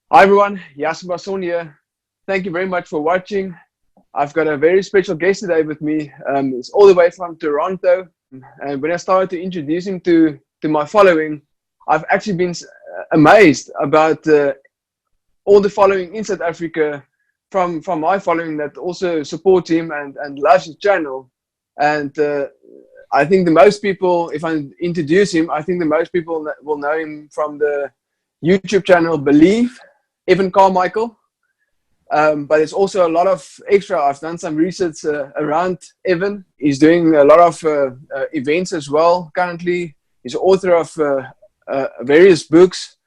Hi everyone, Jasper Basson here. Thank you very much for watching. I've got a very special guest today with me. It's all the way from Toronto. And when I started to introduce him to my following, I've actually been amazed about all the following in South Africa from my following that also support him and loves his channel. And I think the most people, if I introduce him, I think the most people will know him from the YouTube channel Believe, Evan Carmichael. But it's also a lot of extra. I've done some research around Evan. He's doing a lot of events as well currently. He's author of various books.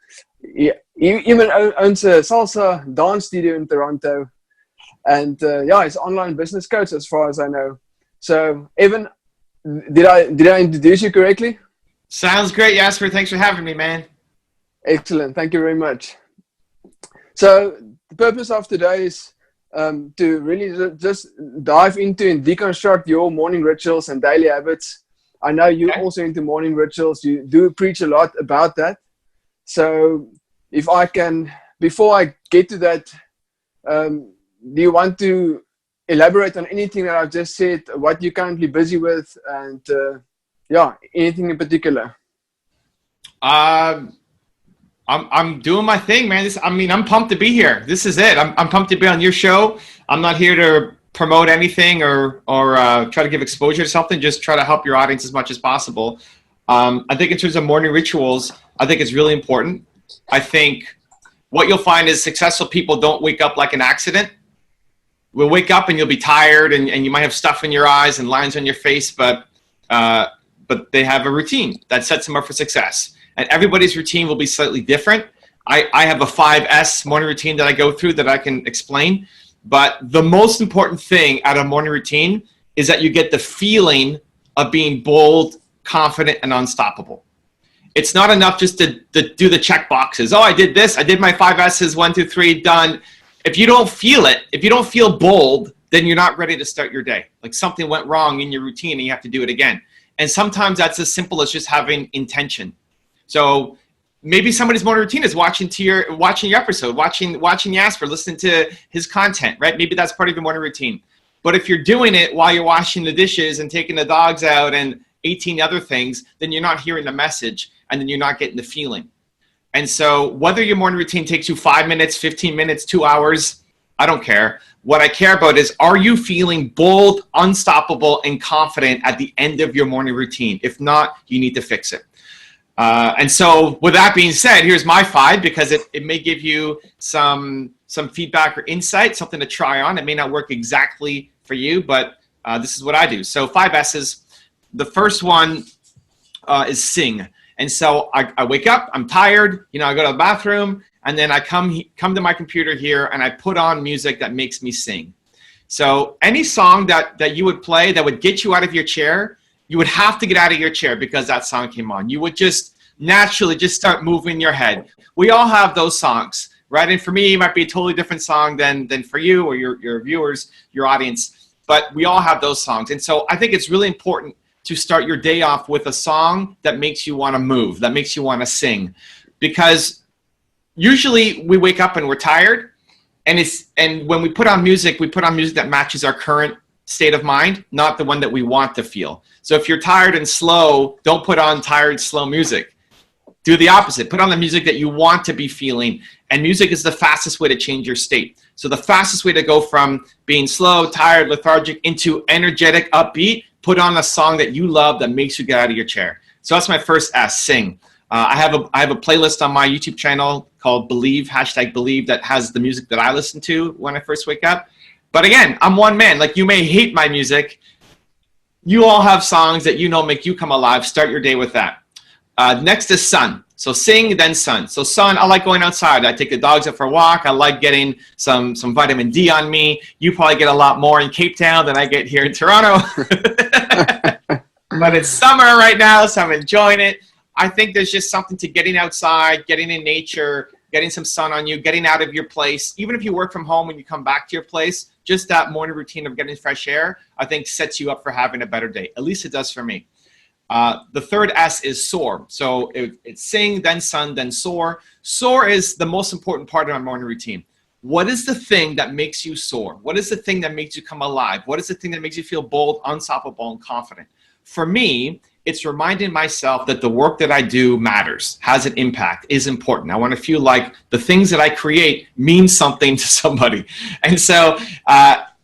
He even owns a salsa dance studio in Toronto. And yeah, he's an online business coach as far as I know. So Evan, did I introduce you correctly? Sounds great, Jasper. Thanks for having me, man. Excellent. Thank you very much. So the purpose of today is to really just dive into and deconstruct your morning rituals and daily habits. I know you're also into morning rituals. You do preach a lot about that. So if I can, before I get to that, do you want to elaborate on anything that I've just said, what you're currently busy with, and yeah, anything in particular? I'm doing my thing, man. I'm pumped to be here. This is it. I'm pumped to be on your show. I'm not here to promote anything or try to give exposure to something. Just try to help your audience as much as possible. I think in terms of morning rituals, I think it's really important. I think what you'll find is successful people don't wake up like an accident. We'll wake up and you'll be tired and you might have stuff in your eyes and lines on your face, but they have a routine that sets them up for success. And everybody's routine will be slightly different. I have a 5S morning routine that I go through that I can explain. But the most important thing out of morning routine is that you get the feeling of being bold, confident, and unstoppable. It's not enough just to do the check boxes. Oh, I did this. I did my 5S's, 1, 2, 3, done. If you don't feel it, if you don't feel bold, then you're not ready to start your day. Like something went wrong in your routine and you have to do it again. And sometimes that's as simple as just having intention. So maybe somebody's morning routine is watching your episode, watching Jasper, listening to his content, right? Maybe that's part of your morning routine. But if you're doing it while you're washing the dishes and taking the dogs out and 18 other things, then you're not hearing the message and then you're not getting the feeling. And so whether your morning routine takes you 5 minutes, 15 minutes, 2 hours, I don't care. What I care about is, are you feeling bold, unstoppable, and confident at the end of your morning routine? If not, you need to fix it. And so with that being said, here's my 5, because it may give you some feedback or insight, something to try on. It may not work exactly for you, but this is what I do. So 5 S's. The first one is sing. And so I wake up, I'm tired, I go to the bathroom, and then I come to my computer here and I put on music that makes me sing. So any song that you would play that would get you out of your chair, you would have to get out of your chair because that song came on. You would just naturally just start moving your head. We all have those songs, right? And for me, it might be a totally different song than for you or your viewers, your audience, but we all have those songs. And so I think it's really important to start your day off with a song that makes you want to move, that makes you want to sing. Because usually we wake up and we're tired, and when we put on music that matches our current state of mind, not the one that we want to feel. So if you're tired and slow, don't put on tired, slow music. Do the opposite. Put on the music that you want to be feeling. And music is the fastest way to change your state. So the fastest way to go from being slow, tired, lethargic into energetic, upbeat, put on a song that you love that makes you get out of your chair. So that's my first S, sing. I have a playlist on my YouTube channel called Believe, #Believe, that has the music that I listen to when I first wake up. But again, I'm one man. Like, you may hate my music. You all have songs that make you come alive. Start your day with that. Next is sun. So sing, then sun. So sun, I like going outside. I take the dogs out for a walk. I like getting some vitamin D on me. You probably get a lot more in Cape Town than I get here in Toronto. But it's summer right now, so I'm enjoying it. I think there's just something to getting outside, getting in nature, getting some sun on you, getting out of your place. Even if you work from home and you come back to your place, just that morning routine of getting fresh air, I think sets you up for having a better day. At least it does for me. The third S is soar. So it's sing, then sun, then soar. Soar is the most important part of my morning routine. What is the thing that makes you soar? What is the thing that makes you come alive? What is the thing that makes you feel bold, unstoppable, and confident? For me, it's reminding myself that the work that I do matters, has an impact, is important. I want to feel like the things that I create mean something to somebody. And so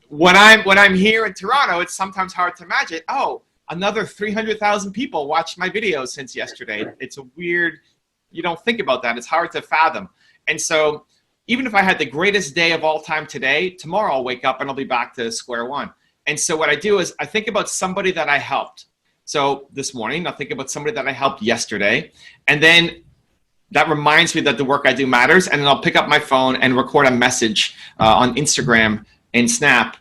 when I'm here in Toronto, it's sometimes hard to imagine, oh, another 300,000 people watched my videos since yesterday. It's a weird, you don't think about that. It's hard to fathom. And so even if I had the greatest day of all time today, tomorrow I'll wake up and I'll be back to square one. And so what I do is I think about somebody that I helped. So this morning, I'll think about somebody that I helped yesterday. And then that reminds me that the work I do matters. And then I'll pick up my phone and record a message on Instagram and Snap,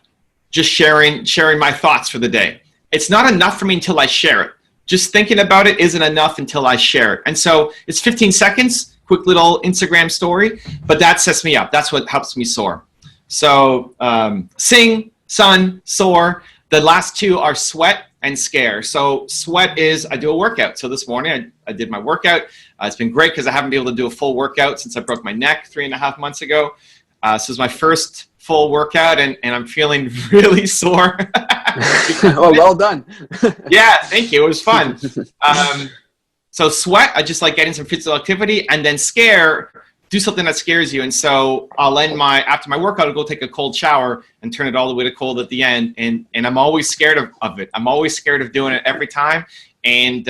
just sharing my thoughts for the day. It's not enough for me until I share it. Just thinking about it isn't enough until I share it. And so it's 15 seconds. Quick little Instagram story, but that sets me up. That's what helps me soar. So sing, sun, soar. The last two are sweat and scare. So sweat is I do a workout. So this morning I did my workout. It's been great because I haven't been able to do a full workout since I broke my neck 3.5 months ago. So it's my first full workout and I'm feeling really sore. Oh, well done. Yeah, thank you. It was fun. So sweat, I just like getting some physical activity, and then scare, do something that scares you. And so I'll end after my workout, I'll go take a cold shower and turn it all the way to cold at the end. And I'm always scared of it. I'm always scared of doing it every time. And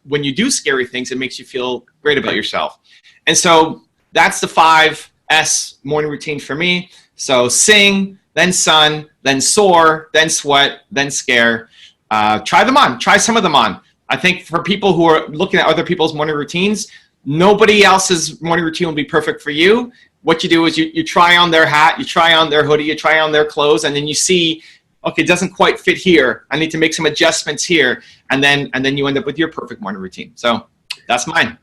when you do scary things, it makes you feel great about yourself. And so that's the 5S morning routine for me. So sing, then sun, then soar, then sweat, then scare. Try them on. Try some of them on. I think for people who are looking at other people's morning routines, nobody else's morning routine will be perfect for you. What you do is you try on their hat, you try on their hoodie, you try on their clothes, and then you see, okay, it doesn't quite fit here. I need to make some adjustments here. And then you end up with your perfect morning routine. So that's mine.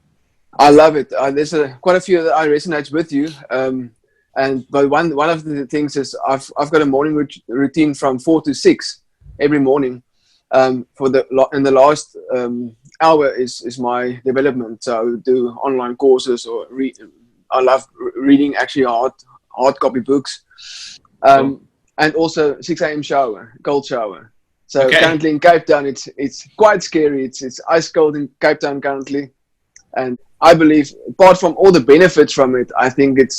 I love it. There's quite a few that I resonate with you. But one of the things is I've got a morning routine from 4 to 6 every morning. In the last hour is my development. So I do online courses or I love reading actually hard copy books. And also 6 a.m. shower, cold shower. So currently in Cape Town, it's quite scary. It's ice cold in Cape Town currently, and I believe apart from all the benefits from it, I think it's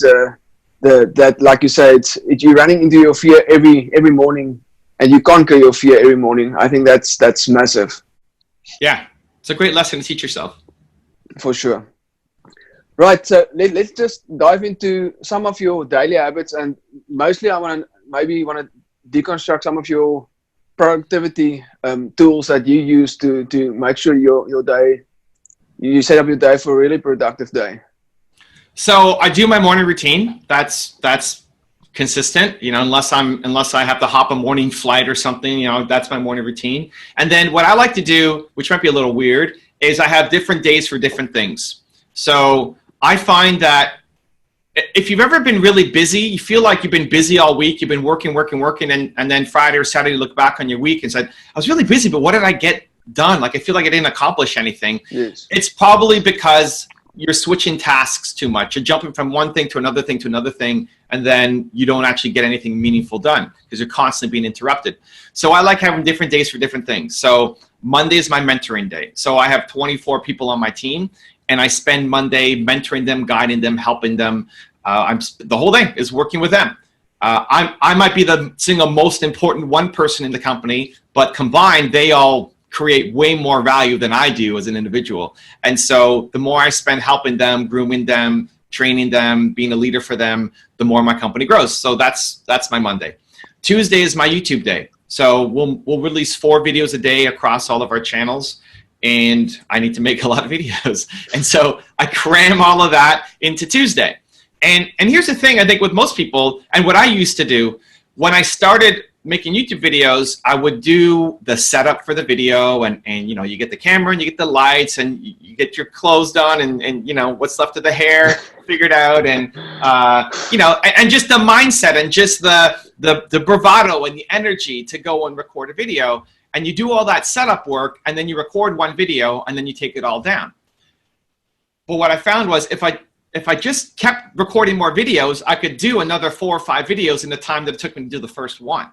that like you say, it's you're running into your fear every morning. And you conquer your fear every morning. I think that's massive. Yeah, it's a great lesson to teach yourself. For sure. Right, so let's just dive into some of your daily habits, and mostly I want to deconstruct some of your productivity tools that you use to make sure your day, you set up your day for a really productive day. So I do my morning routine. That's consistent, unless I have to hop a morning flight or something, that's my morning routine. And then what I like to do, which might be a little weird, is I have different days for different things. So I find that if you've ever been really busy, you feel like you've been busy all week, you've been working, and then Friday or Saturday you look back on your week and said, I was really busy, but what did I get done? Like I feel like I didn't accomplish anything. Yes. It's probably because you're switching tasks too much. You're jumping from one thing to another thing to another thing, and then you don't actually get anything meaningful done because you're constantly being interrupted. So I like having different days for different things. So Monday is my mentoring day. So I have 24 people on my team, and I spend Monday mentoring them, guiding them, helping them. The whole thing is working with them. I might be the single most important one person in the company, but combined, they all create way more value than I do as an individual. And so the more I spend helping them, grooming them, training them, being a leader for them, the more my company grows. So that's my Monday. Tuesday is my YouTube day. So we'll release 4 videos a day across all of our channels, and I need to make a lot of videos. And so I cram all of that into Tuesday. And here's the thing, I think with most people, and what I used to do when I started making YouTube videos, I would do the setup for the video, and you get the camera and you get the lights and you get your clothes done and what's left of the hair figured out, and and just the mindset and just the bravado and the energy to go and record a video. And you do all that setup work, and then you record one video, and then you take it all down. But what I found was if I just kept recording more videos, I could do another 4 or 5 videos in the time that it took me to do the first one.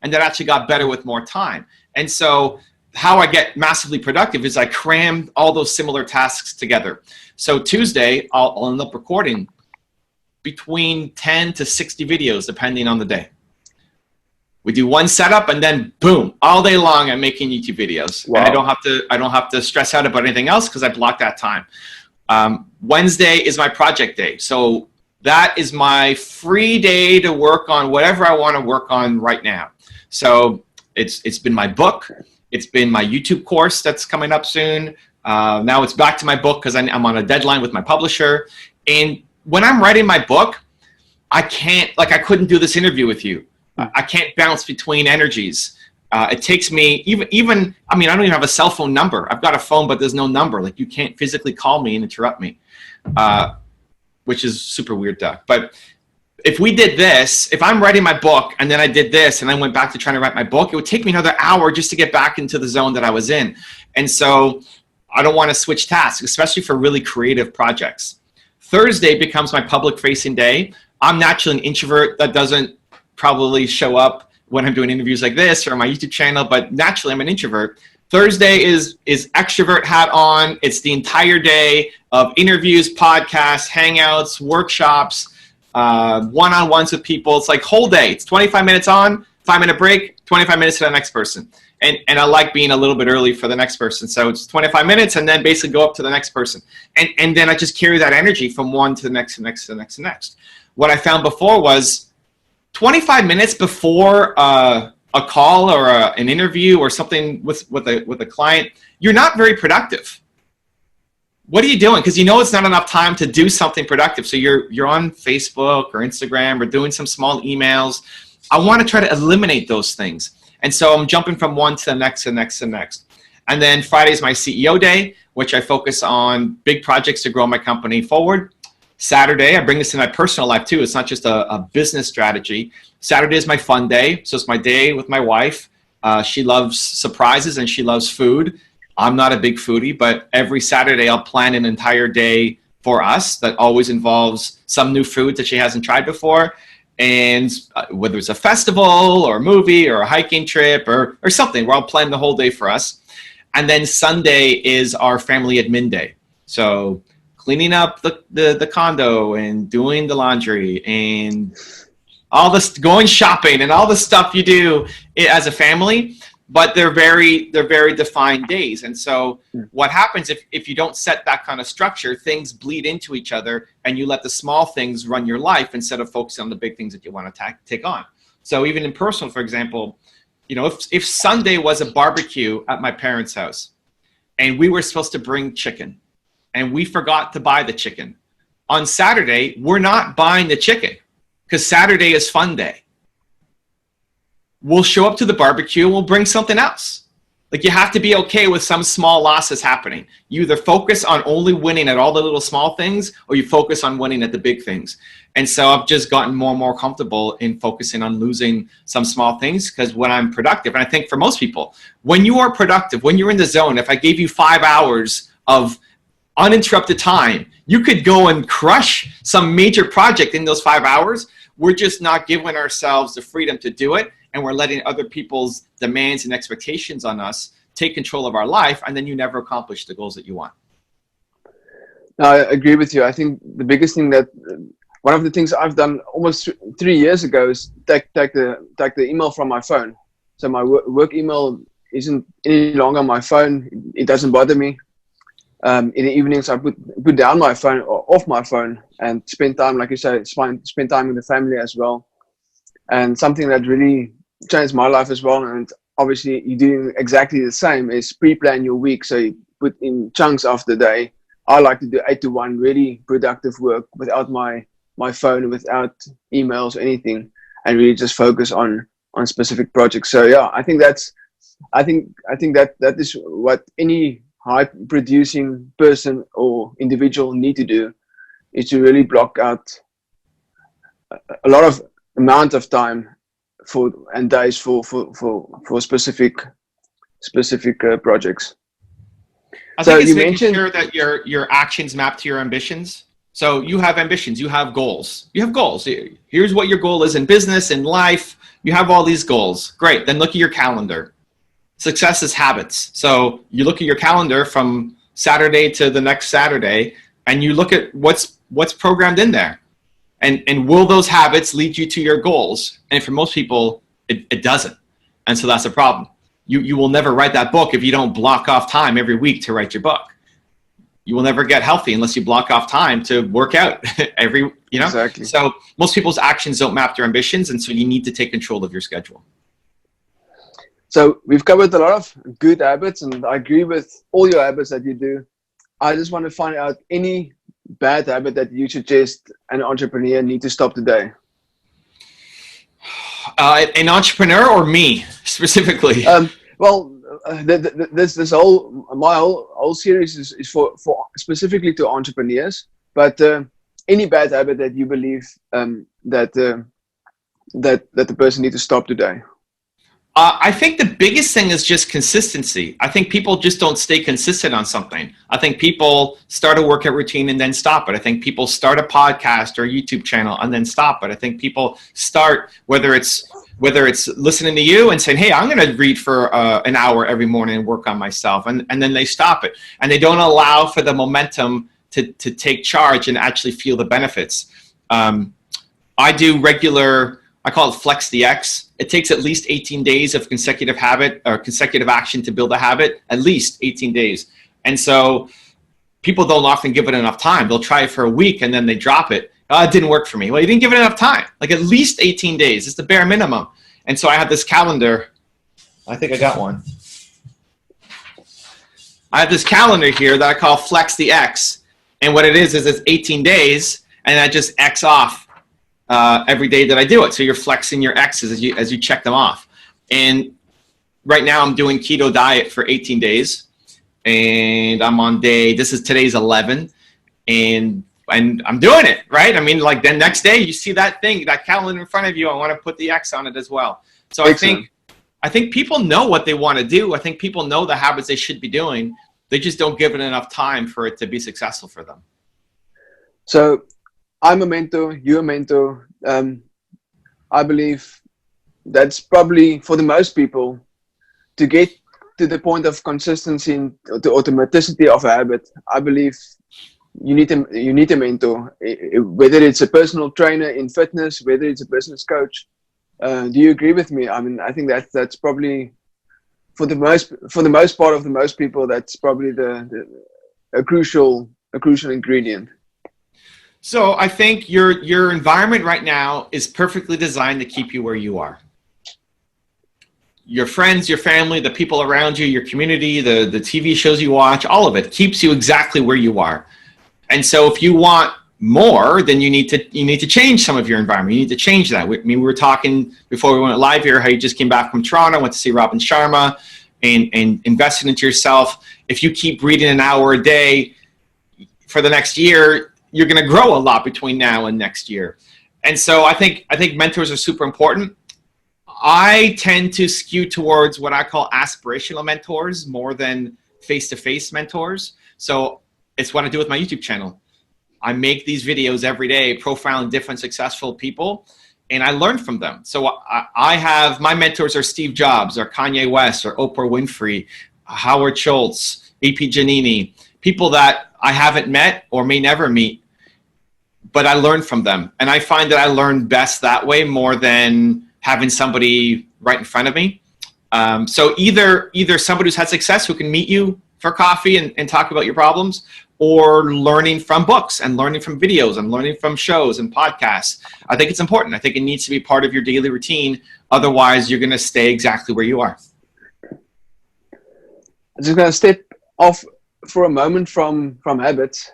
And that actually got better with more time. And so how I get massively productive is I cram all those similar tasks together. So Tuesday, I'll end up recording between 10 to 60 videos, depending on the day. We do one setup, and then boom, all day long I'm making YouTube videos. Wow. And I don't have to stress out about anything else because I block that time. Wednesday is my project day. So that is my free day to work on whatever I want to work on right now. So it's been my book. It's been my YouTube course that's coming up soon. Now it's back to my book because I'm on a deadline with my publisher. And when I'm writing my book, I couldn't do this interview with you. I can't bounce between energies. It takes me even, I mean, I don't even have a cell phone number. I've got a phone, but there's no number. Like, you can't physically call me and interrupt me, which is super weird, Doug. But if we did this, if I'm writing my book and then I did this and I went back to trying to write my book, it would take me another hour just to get back into the zone that I was in. And so I don't want to switch tasks, especially for really creative projects. Thursday becomes my public facing day. I'm naturally an introvert that doesn't probably show up when I'm doing interviews like this or on my YouTube channel, but naturally I'm an introvert. Thursday is extrovert hat on. It's the entire day of interviews, podcasts, hangouts, workshops, one-on-ones with people. It's like whole day. It's 25 minutes on, 5-minute break, 25 minutes to the next person. And I like being a little bit early for the next person. So it's 25 minutes and then basically go up to the next person. And then I just carry that energy from one to the next, to the next, to the next, to the next. What I found before was 25 minutes before a call or an interview or something with a client, you're not very productive. What are you doing? Because you know it's not enough time to do something productive. So you're on Facebook or Instagram or doing some small emails. I want to try to eliminate those things. And so I'm jumping from one to the next, to the next, to the next. And then Friday is my CEO day, which I focus on big projects to grow my company forward. Saturday, I bring this to my personal life too. It's not just a business strategy. Saturday is my fun day. So it's my day with my wife. She loves surprises and she loves food. I'm not a big foodie, but every Saturday I'll plan an entire day for us that always involves some new food that she hasn't tried before. And whether it's a festival or a movie or a hiking trip or something, where I'll plan the whole day for us. And then Sunday is our family admin day. So cleaning up the condo and doing the laundry and all this, going shopping and all the stuff you do as a family, but they're very defined days. And so what happens if you don't set that kind of structure, things bleed into each other and you let the small things run your life instead of focusing on the big things that you want to take on. So even in personal, for example, you know, if Sunday was a barbecue at my parents' house and we were supposed to bring chicken, and we forgot to buy the chicken, on Saturday, we're not buying the chicken because Saturday is fun day. We'll show up to the barbecue and we'll bring something else. Like, you have to be okay with some small losses happening. You either focus on only winning at all the little small things or you focus on winning at the big things. And so I've just gotten more and more comfortable in focusing on losing some small things, because when I'm productive, and I think for most people, when you are productive, when you're in the zone, if I gave you 5 hours of uninterrupted time, you could go and crush some major project in those 5 hours. We're just not giving ourselves the freedom to do it, and we're letting other people's demands and expectations on us take control of our life, and then you never accomplish the goals that you want. No, I agree with you. I think the biggest thing that one of the things I've done almost 3 years ago is take the email from my phone. So my work email isn't any longer on my phone. It doesn't bother me. In the evenings, I put down my phone or off my phone and spend time, like you say, spend time with the family as well. And something that really changed my life as well, and obviously you're doing exactly the same, is pre-plan your week. So you put in chunks of the day. I like to do 8 to 1 really productive work without my phone, without emails or anything, and really just focus on specific projects. So yeah, I think that is what any high producing person or individual need to do, is to really block out a lot of amount of time and days for specific projects. I think it's making sure that your actions map to your ambitions. So you have ambitions, you have goals. You have goals. Here's what your goal is in business, in life. You have all these goals. Great. Then look at your calendar. Success is habits. So you look at your calendar from Saturday to the next Saturday, and you look at what's programmed in there. And will those habits lead you to your goals? And for most people, it doesn't. And so that's a problem. You will never write that book if you don't block off time every week to write your book. You will never get healthy unless you block off time to work out Exactly. So most people's actions don't map their ambitions, and so you need to take control of your schedule. So we've covered a lot of good habits, and I agree with all your habits that you do. I just want to find out any bad habit that you suggest an entrepreneur need to stop today. An entrepreneur or me specifically? This whole series is for specifically to entrepreneurs. But any bad habit that you believe that the person needs to stop today. I think the biggest thing is just consistency. I think people just don't stay consistent on something. I think people start a workout routine and then stop it. I think people start a podcast or a YouTube channel and then stop it. I think people start, whether it's listening to you and saying, hey, I'm going to read for an hour every morning and work on myself. And then they stop it. And they don't allow for the momentum to take charge and actually feel the benefits. I do regular, I call it Flex the X. It takes at least 18 days of consecutive habit or consecutive action to build a habit, at least 18 days. And so people don't often give it enough time. They'll try it for a week and then they drop it. Oh, it didn't work for me. Well, you didn't give it enough time. Like at least 18 days. It's the bare minimum. And so I have this calendar. I think I got one. I have this calendar here that I call Flex the X. And what it is it's 18 days and I just X off every day that I do it. So you're flexing your X's as you check them off. And right now I'm doing keto diet for 18 days. And I'm on today's 11. And I'm doing it, right? I mean, like the next day you see that calendar in front of you. I want to put the X on it as well. So I think people know what they want to do. I think people know the habits they should be doing. They just don't give it enough time for it to be successful for them. So I'm a mentor, you're a mentor. I believe that's probably for the most people to get to the point of consistency and the automaticity of a habit. I believe you need a mentor, whether it's a personal trainer in fitness, whether it's a business coach. Do you agree with me? I mean, I think that's probably for the most part of the most people, that's probably a crucial ingredient. So I think your environment right now is perfectly designed to keep you where you are. Your friends, your family, the people around you, your community, the TV shows you watch, all of it keeps you exactly where you are. And so if you want more, then you need to change some of your environment. You need to change that. We were talking before we went live here how you just came back from Toronto, went to see Robin Sharma and invested into yourself. If you keep reading an hour a day for the next year, you're going to grow a lot between now and next year. And so I think mentors are super important. I tend to skew towards what I call aspirational mentors more than face-to-face mentors. So it's what I do with my YouTube channel. I make these videos every day profiling different successful people, and I learn from them. So I have, my mentors are Steve Jobs or Kanye West or Oprah Winfrey, Howard Schultz, A.P. Giannini, people that I haven't met or may never meet, but I learn from them. And I find that I learn best that way more than having somebody right in front of me. So either somebody who's had success who can meet you for coffee and talk about your problems, or learning from books and learning from videos and learning from shows and podcasts. I think it's important. I think it needs to be part of your daily routine. Otherwise, you're going to stay exactly where you are. I'm just going to step off for a moment from habits.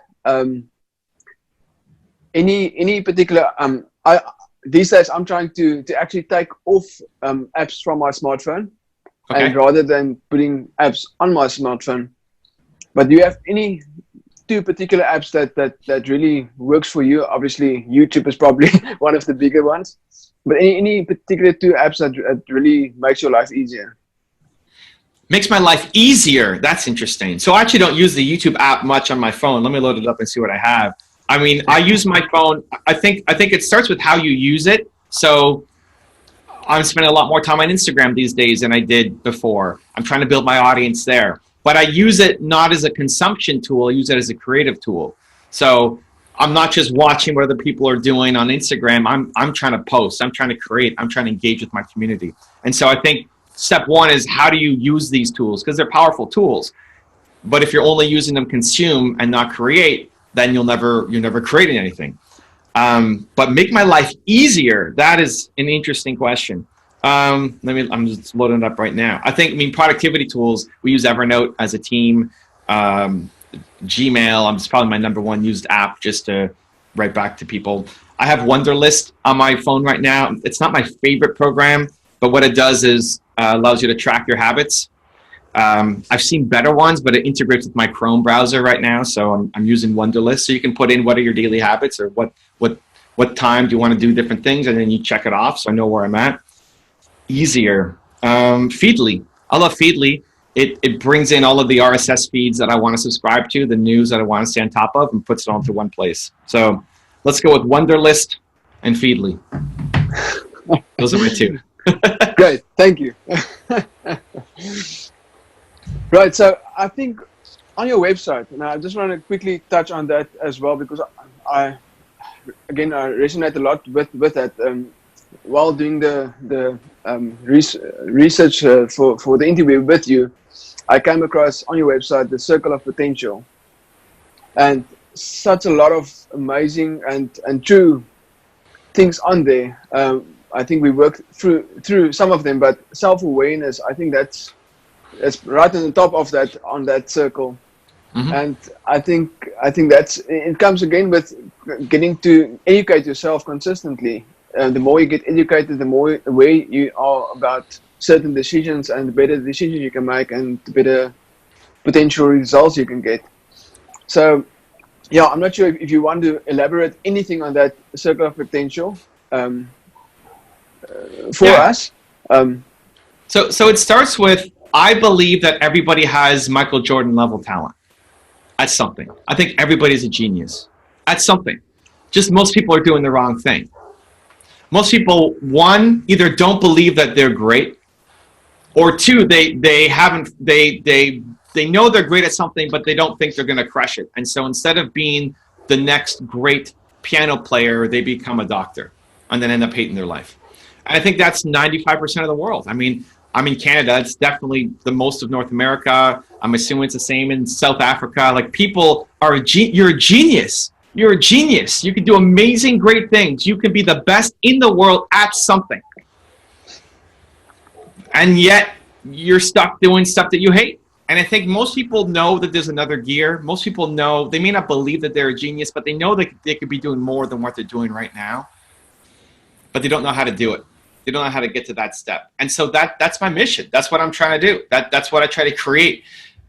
Any particular these days I'm trying to actually take off apps from my smartphone, and rather than putting apps on my smartphone. But do you have any two particular apps that really works for you? Obviously, YouTube is probably one of the bigger ones, but any particular two apps that really makes your life easier? Makes my life easier. That's interesting. So I actually don't use the YouTube app much on my phone. Let me load it up and see what I have. I mean, I use my phone. I think it starts with how you use it. So I'm spending a lot more time on Instagram these days than I did before. I'm trying to build my audience there. But I use it not as a consumption tool. I use it as a creative tool. So I'm not just watching what other people are doing on Instagram. I'm trying to post. I'm trying to create. I'm trying to engage with my community. And so I think step one is, how do you use these tools? Because they're powerful tools. But if you're only using them to consume and not create, then you're never creating anything. But make my life easier. That is an interesting question. I'm just loading it up right now. I mean, productivity tools, we use Evernote as a team. Gmail, it's probably my number one used app just to write back to people. I have Wunderlist on my phone right now. It's not my favorite program, but what it does is allows you to track your habits. I've seen better ones, but it integrates with my Chrome browser right now. So I'm using Wunderlist. So you can put in what are your daily habits, or what time do you want to do different things, and then you check it off so I know where I'm at. Easier. Feedly. I love Feedly. It brings in all of the RSS feeds that I want to subscribe to, the news that I want to stay on top of, and puts it all into one place. So let's go with Wunderlist and Feedly. Those are my two. Great, thank you. Right, so I think on your website, and I just want to quickly touch on that as well, because I resonate a lot with that. While doing the research for the interview with you, I came across on your website the Circle of Potential, and such a lot of amazing and true things on there. I think we worked through some of them, but self-awareness, I think that's right on the top of that, on that circle. Mm-hmm. And I think it comes again with getting to educate yourself consistently. The more you get educated, the more aware you are about certain decisions, and the better decisions you can make, and the better potential results you can get. So, yeah, I'm not sure if you want to elaborate anything on that circle of potential for us. So it starts with, I believe that everybody has Michael Jordan level talent at something. I think everybody's a genius at something. Just most people are doing the wrong thing. Most people, one, either don't believe that they're great, or two, they know they're great at something, but they don't think they're going to crush it. And so instead of being the next great piano player, they become a doctor and then end up hating their life. And I think that's 95% of the world. I mean, I'm in Canada. It's definitely the most of North America. I'm assuming it's the same in South Africa. Like, people are you're a genius. You're a genius. You can do amazing, great things. You can be the best in the world at something. And yet you're stuck doing stuff that you hate. And I think most people know that there's another gear. Most people know, they may not believe that they're a genius, but they know that they could be doing more than what they're doing right now. But they don't know how to do it. They don't know how to get to that step. And so that's my mission. That's what I'm trying to do. That's what I try to create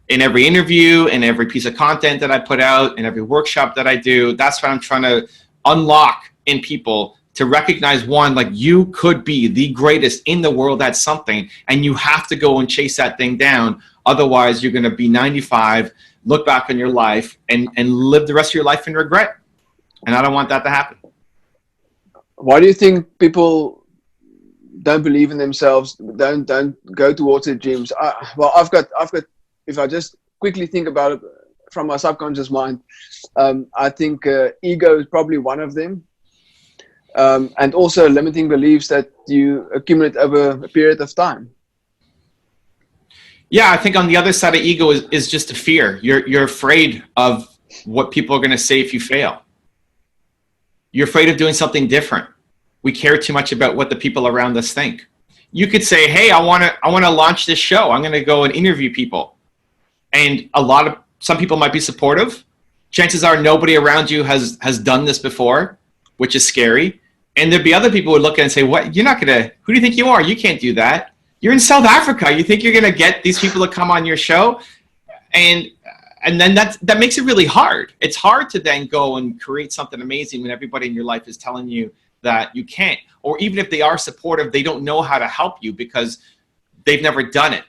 in every interview, in every piece of content that I put out, in every workshop that I do. That's what I'm trying to unlock in people, to recognize, one, like, you could be the greatest in the world at something, and you have to go and chase that thing down. Otherwise, you're going to be 95, look back on your life, and live the rest of your life in regret. And I don't want that to happen. Why do you think people don't believe in themselves, don't go towards their dreams? Well, I've got, if I just quickly think about it from my subconscious mind, I think ego is probably one of them. And also limiting beliefs that you accumulate over a period of time. Yeah, I think on the other side of ego is just a fear. You're afraid of what people are going to say if you fail. You're afraid of doing something different. We care too much about what the people around us think. You could say, hey, I want to launch this show. I'm going to go and interview people. And some people might be supportive. Chances are nobody around you has done this before, which is scary. And there'd be other people who would look at it and say, what? You're not going to, who do you think you are? You can't do that. You're in South Africa. You think you're going to get these people to come on your show? And And then that makes it really hard. It's hard to then go and create something amazing when everybody in your life is telling you that you can't. Or even if they are supportive, they don't know how to help you because they've never done it.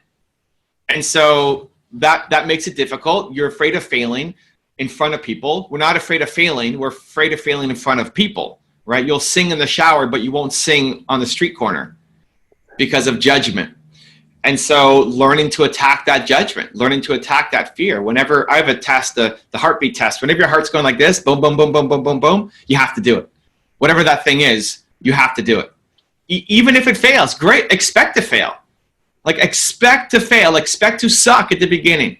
And so that makes it difficult. You're afraid of failing in front of people. We're not afraid of failing. We're afraid of failing in front of people, right? You'll sing in the shower, but you won't sing on the street corner because of judgment. And so learning to attack that judgment, learning to attack that fear. Whenever I have a test, the heartbeat test, whenever your heart's going like this, boom, boom, boom, boom, boom, boom, boom, you have to do it. Whatever that thing is, you have to do it. Even if it fails, great, expect to fail. Like expect to fail, expect to suck at the beginning.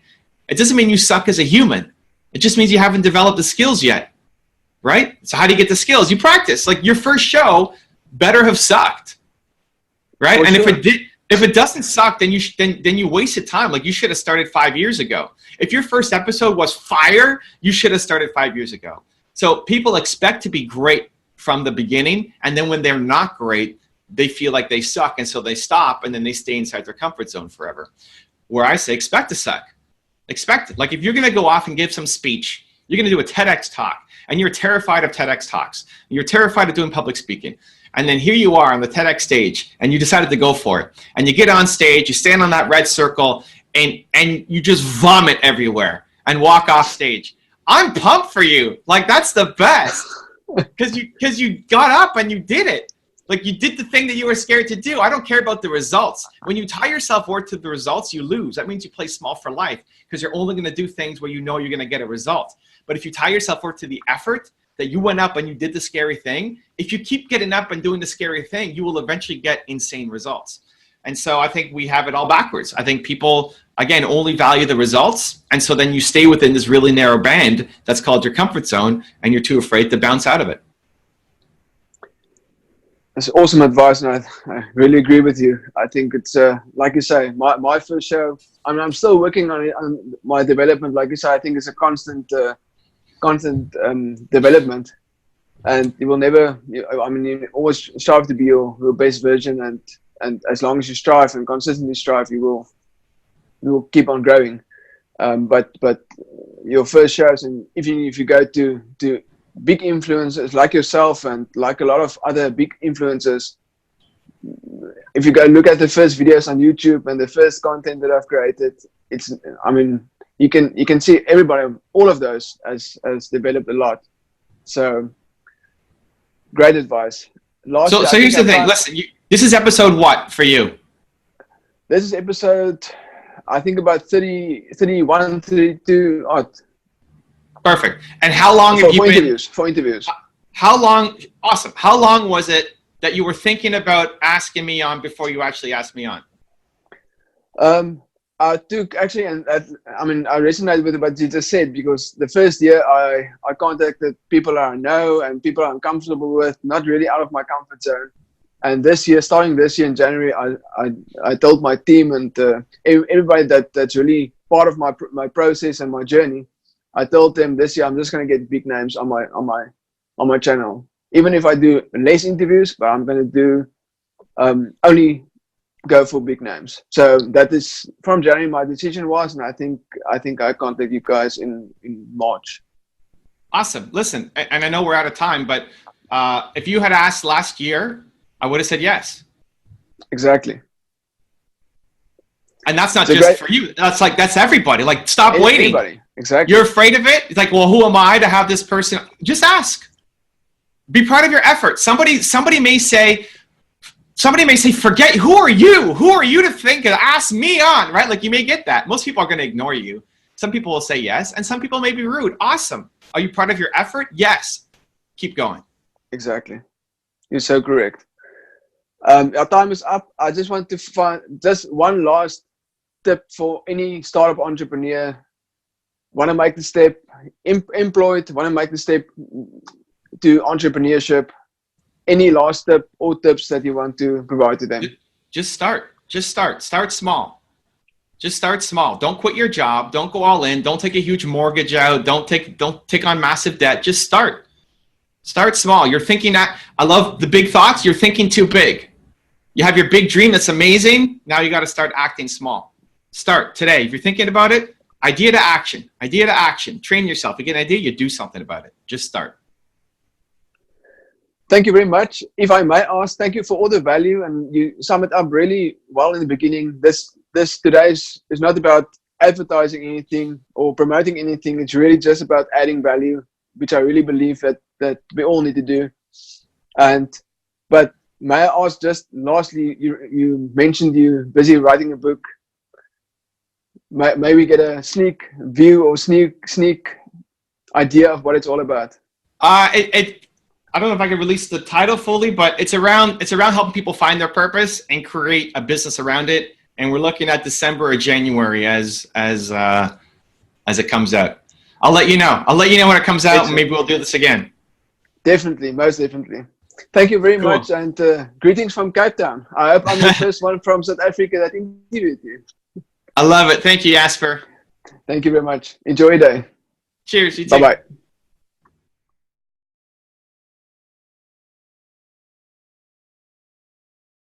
It doesn't mean you suck as a human. It just means you haven't developed the skills yet, right? So how do you get the skills? You practice. Like your first show better have sucked, right? And sure. If it doesn't suck, then you wasted time. Like you should have started 5 years ago. If your first episode was fire, you should have started 5 years ago. So people expect to be great from the beginning, and then when they're not great, they feel like they suck, and so they stop, and then they stay inside their comfort zone forever. Where I say expect to suck. Expect it. Like if you're going to go off and give some speech, you're going to do a TEDx talk, and you're terrified of TEDx talks. You're terrified of doing public speaking. And then here you are on the TEDx stage, and you decided to go for it. And you get on stage, you stand on that red circle, and you just vomit everywhere and walk off stage. I'm pumped for you. Like that's the best. Because you got up and you did it. Like you did the thing that you were scared to do. I don't care about the results. When you tie yourself worth to the results, you lose. That means you play small for life because you're only going to do things where you know you're going to get a result. But if you tie yourself worth to the effort that you went up and you did the scary thing, if you keep getting up and doing the scary thing, you will eventually get insane results. And so I think we have it all backwards. I think people, again, only value the results. And so then you stay within this really narrow band that's called your comfort zone, and you're too afraid to bounce out of it. That's awesome advice, and I really agree with you. I think it's, like you say, my first show, I mean, I'm still working on it, on my development. Like you say, I think it's a constant development, and you will never, I mean, you always strive to be your best version, and as long as you strive and consistently strive, you will keep on growing. But your first shows, and even if you go to big influencers like yourself and like a lot of other big influencers, if you go look at the first videos on YouTube and the first content that I've created, it's, I mean, you can see everybody, all of those has developed a lot. So great advice. So here's the thing. Listen, this is episode what for you? This is episode, I think about 31, 32 odd. Perfect. And how long have you been? For interviews. How long? Awesome. How long was it that you were thinking about asking me on before you actually asked me on? I took actually, and I mean, I resonated with what you just said, because the first year I contacted people I know and people I'm comfortable with, not really out of my comfort zone. And this year, starting this year in January, I told my team and everybody that's really part of my process and my journey. I told them this year I'm just going to get big names on my channel, even if I do less interviews, but I'm going to do only go for big names. So that is from January my decision was, and I think I contact you guys in March. Awesome. Listen, and I know we're out of time, but if you had asked last year, I would have said yes. Exactly. And that's not just for you. That's everybody. Like, stop waiting. Everybody. Exactly. You're afraid of it. It's like, well, who am I to have this person? Just ask. Be proud of your effort. Somebody may say, forget, who are you? Who are you to think and ask me on, right? Like, you may get that. Most people are going to ignore you. Some people will say yes, and some people may be rude. Awesome. Are you proud of your effort? Yes. Keep going. Exactly. You're so correct. Our time is up. I just want to find just one last tip for any startup entrepreneur. Want to make the step, employed, want to make the step to entrepreneurship. Any last tip or tips that you want to provide to them? Just start. Start small. Just start small. Don't quit your job. Don't go all in. Don't take a huge mortgage out. Don't take on massive debt. Just start. Start small. You're thinking that, I love the big thoughts. You're thinking too big. You have your big dream that's amazing. Now you got to start acting small. Start today. If you're thinking about it, idea to action, idea to action. Train yourself. You get an idea, you do something about it. Just start. Thank you very much. If I may ask, thank you for all the value, and you sum it up really well in the beginning. This today is not about advertising anything or promoting anything. It's really just about adding value, which I really believe that we all need to do. But may I ask, just lastly, you mentioned you're busy writing a book. May we get a sneak view or sneak idea of what it's all about? I don't know if I can release the title fully, but it's around helping people find their purpose and create a business around it. And we're looking at December or January as it comes out. I'll let you know. I'll let you know when it comes out, and maybe we'll do this again. Definitely, most definitely. Thank you very much, and greetings from Cape Town. I hope I'm the first one from South Africa that interviewed you. I love it. Thank you, Jasper. Thank you very much. Enjoy your day. Cheers. You too. Bye-bye.